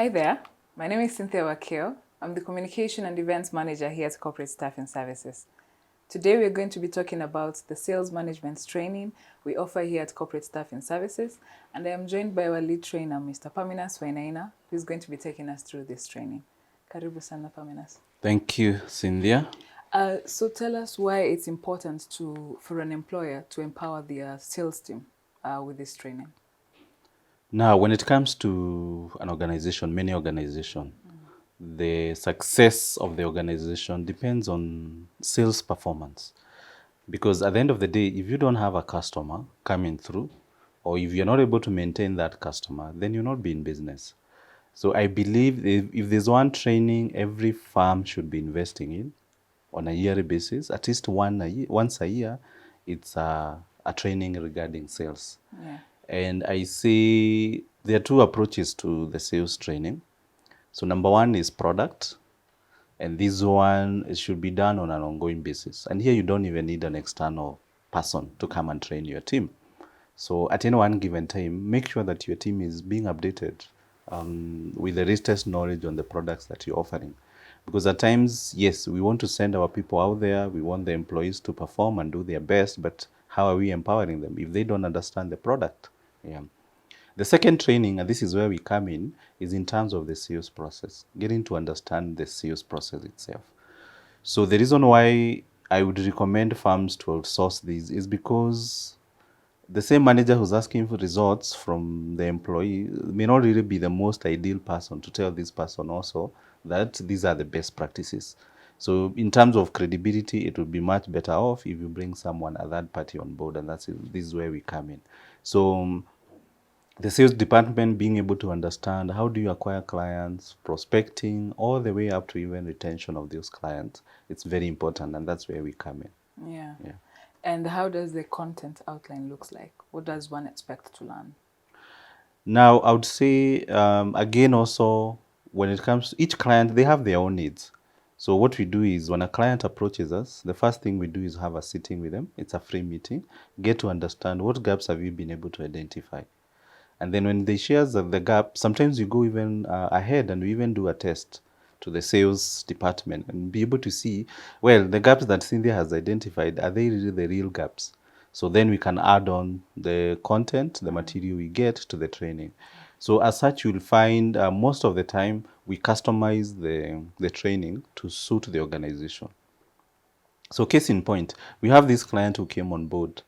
Hi there, my name is Cynthia Wakio. I'm the Communication and Events Manager here at Corporate Staffing Services. Today we're going to be talking about the sales management training we offer here at Corporate Staffing Services, and I am joined by our lead trainer, Mr. Paminas Wainaina, who is going to be taking us through this training. Karibu sana, Paminas. Thank you, Cynthia. So tell us why it's important for an employer to empower their sales team with this training. Now, when it comes to an organization, many organizations, the success of the organization depends on sales performance. Because at the end of the day, if you don't have a customer coming through, or if you're not able to maintain that customer, then you'll not be in business. So I believe if there's one training every firm should be investing in on a yearly basis, at least once a year, it's a training regarding sales. Yeah. And I see there are two approaches to the sales training. So number one is product, and this one it should be done on an ongoing basis. And here you don't even need an external person to come and train your team. So at any one given time, make sure that your team is being updated with the latest knowledge on the products that you're offering. Because at times, yes, we want to send our people out there, we want the employees to perform and do their best, but how are we empowering them if they don't understand the product? Yeah. The second training, and this is where we come in, is in terms of the sales process, getting to understand the sales process itself. So the reason why I would recommend firms to outsource these is because the same manager who's asking for results from the employee may not really be the most ideal person to tell this person also that these are the best practices. So in terms of credibility, it would be much better off if you bring someone, a third party on board, and this is where we come in. So the sales department being able to understand how do you acquire clients, prospecting, all the way up to even retention of those clients, it's very important, and that's where we come in. Yeah. Yeah. And how does the content outline looks like? What does one expect to learn? Now, I would say, again, also, when it comes to each client, they have their own needs. So what we do is when a client approaches us, the first thing we do is have a sitting with them. It's a free meeting. Get to understand what gaps have you been able to identify. And then when they share the gap, sometimes you go even ahead and we even do a test to the sales department and be able to see, well, the gaps that Cynthia has identified, are they really the real gaps? So then we can add on the content, the material we get to the training. So as such, you'll find most of the time we customize the training to suit the organization. So case in point, we have this client who came on board.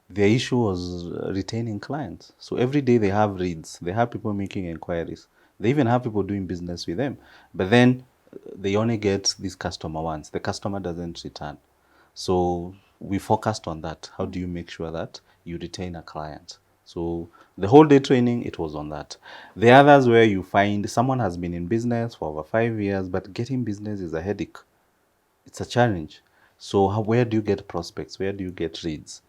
Their issue was retaining clients. So every day they have leads, they have people making inquiries, they even have people doing business with them. But then they only get this customer once. The customer doesn't return. So we focused on that. How do you make sure that you retain a client? So the whole day training, it was on that. The others where you find someone has been in business for over 5 years, but getting business is a headache. It's a challenge. So where do you get prospects? Where do you get leads?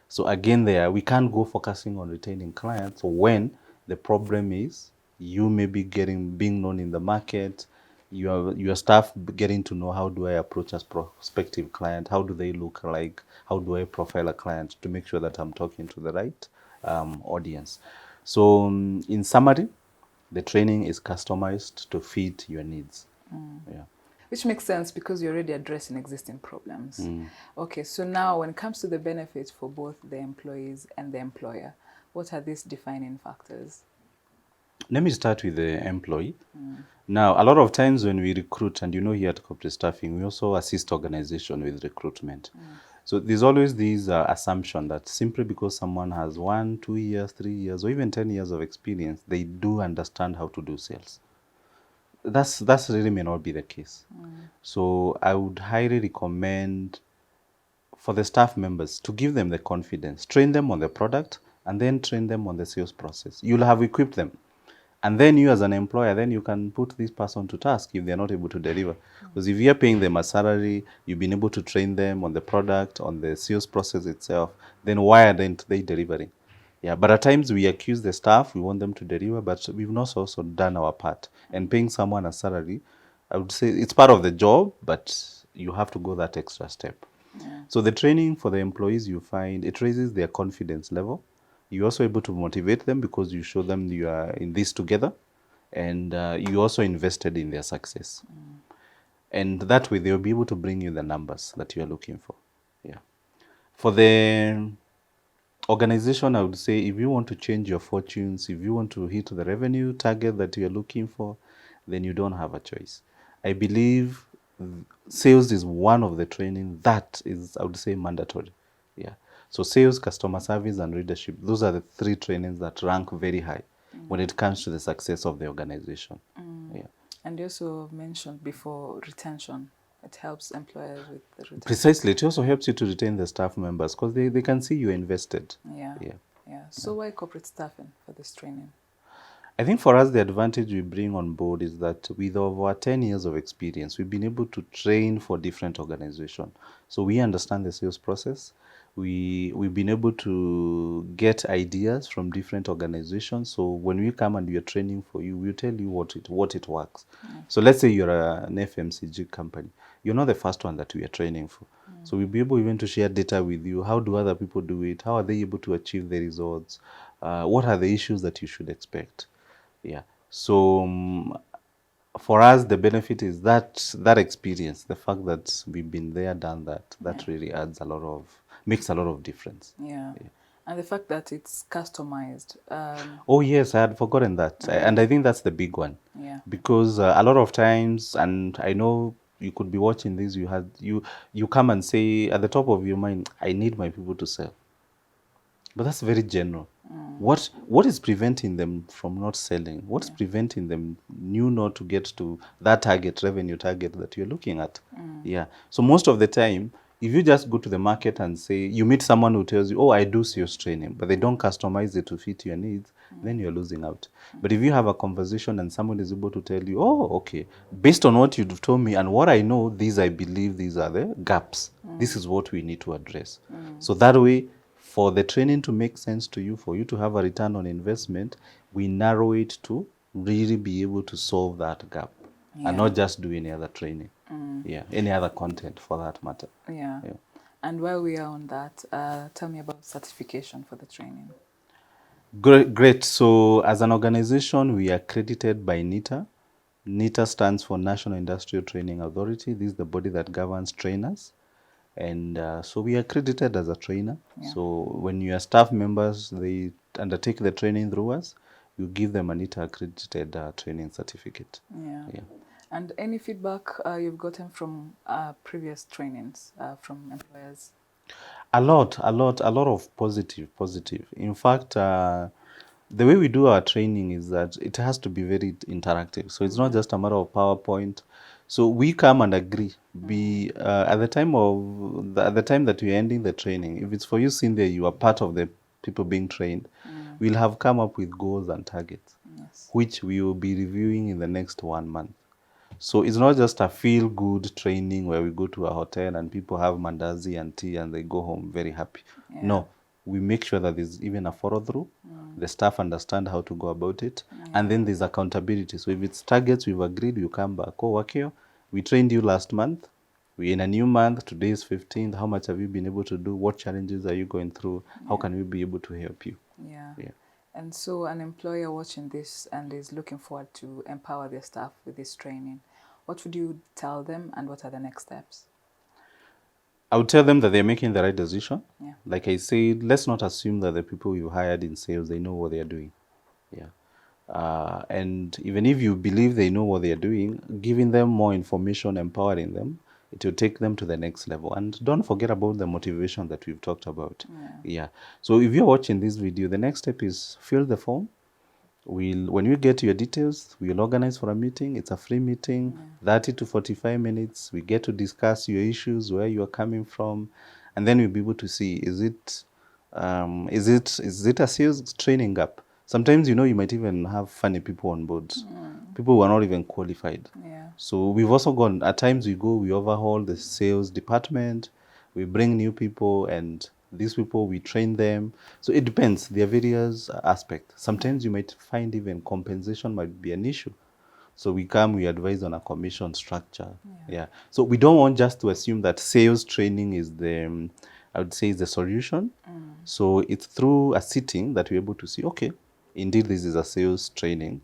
So again, there we can't go focusing on retaining clients when the problem is you may be being known in the market, your staff getting to know how do I approach a prospective client, how do they look like, how do I profile a client to make sure that I'm talking to the right audience. So in summary, the training is customized to fit your needs. Yeah. Which makes sense because you're already addressing existing problems. Okay, so now when it comes to the benefits for both the employees and the employer, what are these defining factors? Let me start with the employee. Now, a lot of times when we recruit, and here at Corporate Staffing, we also assist organization with recruitment. So there's always this assumption that simply because someone has 1, 2 years, 3 years, or even 10 years of experience, they do understand how to do sales. That's really may not be the case. So I would highly recommend for the staff members to give them the confidence, train them on the product, and then train them on the sales process. You'll have equipped them. And then you as an employer, then you can put this person to task if they're not able to deliver. Because if you're paying them a salary, you've been able to train them on the product, on the sales process itself, then why aren't they delivering? Yeah, but at times we accuse the staff, we want them to deliver, but we've not also done our part. And paying someone a salary, I would say it's part of the job, but you have to go that extra step. So the training for the employees, you find it raises their confidence level. You're also able to motivate them because you show them you are in this together. and you also invested in their success. And that way they'll be able to bring you the numbers that you're looking for. Yeah. For the organization, I would say if you want to change your fortunes, if you want to hit the revenue target that you're looking for, then you don't have a choice. I believe sales is one of the training that is, I would say, mandatory. Yeah. So sales, customer service, and leadership, those are the three trainings that rank very high when it comes to the success of the organization. Yeah. And you also mentioned before retention. It helps employers with the retention. Precisely. It also helps you to retain the staff members because they can see you invested. Yeah. Yeah. Yeah. So why corporate staffing for this training? I think for us, the advantage we bring on board is that with over 10 years of experience, we've been able to train for different organizations. So we understand the sales process. We've been able to get ideas from different organizations. So when we come and we are training for you, we'll tell you what it works. So let's say you're an FMCG company. You're not the first one that we are training for. So we'll be able even to share data with you. How do other people do it? How are they able to achieve the results? What are the issues that you should expect? Yeah. So for us, the benefit is that experience, the fact that we've been there, done that. That really makes a lot of difference. Yeah. And the fact that it's customized. Oh yes, I had forgotten that, and I think that's the big one. Yeah. Because a lot of times, and I know you could be watching this, you come and say at the top of your mind, I need my people to sell. But that's very general. What is preventing them from not selling? What's preventing them not to get to that revenue target that you're looking at? Yeah. So most of the time, if you just go to the market and say you meet someone who tells you, "Oh, I do sales training," but they don't customize it to fit your needs, then you're losing out. But if you have a conversation and someone is able to tell you, "Oh, okay, based on what you've told me and what I know, I believe these are the gaps. This is what we need to address." So that way, for the training to make sense to you, for you to have a return on investment, we narrow it to really be able to solve that gap and not just do any other training. Yeah, any other content for that matter. Yeah. And while we are on that, tell me about certification for the training. Great. So as an organization, we are accredited by NITA. NITA stands for National Industrial Training Authority. This is the body that governs trainers. And so we are accredited as a trainer. So when your staff members, they undertake the training through us, you give them a NITA accredited training certificate. Yeah. And any feedback you've gotten from previous trainings from employers? A lot of positive. In fact, the way we do our training is that it has to be very interactive. So it's not just a matter of PowerPoint. So we come and agree. At the time that we're ending the training, if it's for you, Cynthia, you are part of the people being trained, we'll have come up with goals and targets, which we will be reviewing in the next 1 month. So it's not just a feel-good training where we go to a hotel and people have mandazi and tea and they go home very happy. No, we make sure that there's even a follow-through. The staff understand how to go about it. And then there's accountability. So if it's targets we've agreed, you come back. Oh, Wakio, we trained you last month. We're in a new month. Today is 15th. How much have you been able to do? What challenges are you going through? How can we be able to help you? Yeah. And so an employer watching this and is looking forward to empower their staff with this training, what would you tell them and what are the next steps? I would tell them that they're making the right decision. Yeah. Like I said, let's not assume that the people you hired in sales, they know what they're doing. Yeah. And even if you believe they know what they're doing, giving them more information, empowering them, it will take them to the next level. And don't forget about the motivation that we've talked about. Yeah. So if you're watching this video, the next step is fill the form. When you get your details, we'll organize for a meeting. It's a free meeting, 30 to 45 minutes. We get to discuss your issues, where you are coming from, and then we'll be able to see, is it a sales training gap? Sometimes, you might even have funny people on board, people who are not even qualified. So we've also gone, at times we overhaul the sales department, we bring new people, and these people, we train them. So it depends. There are various aspects. Sometimes you might find even compensation might be an issue. So we advise on a commission structure. Yeah. So we don't want just to assume that sales training is the solution. So it's through a sitting that we're able to see, okay, indeed this is a sales training.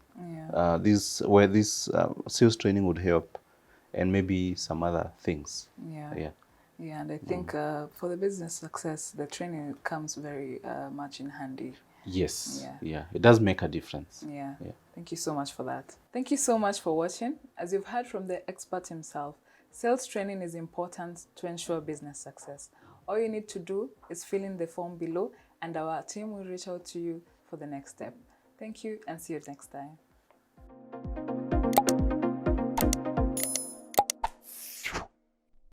This where this sales training would help, and maybe some other things. Yeah. Yeah. Yeah, and I think for the business success, the training comes very much in handy. Yes. Yeah. Yeah. It does make a difference. Yeah. Yeah. Thank you so much for that. Thank you so much for watching. As you've heard from the expert himself, sales training is important to ensure business success. All you need to do is fill in the form below, and our team will reach out to you for the next step. Thank you, and see you next time.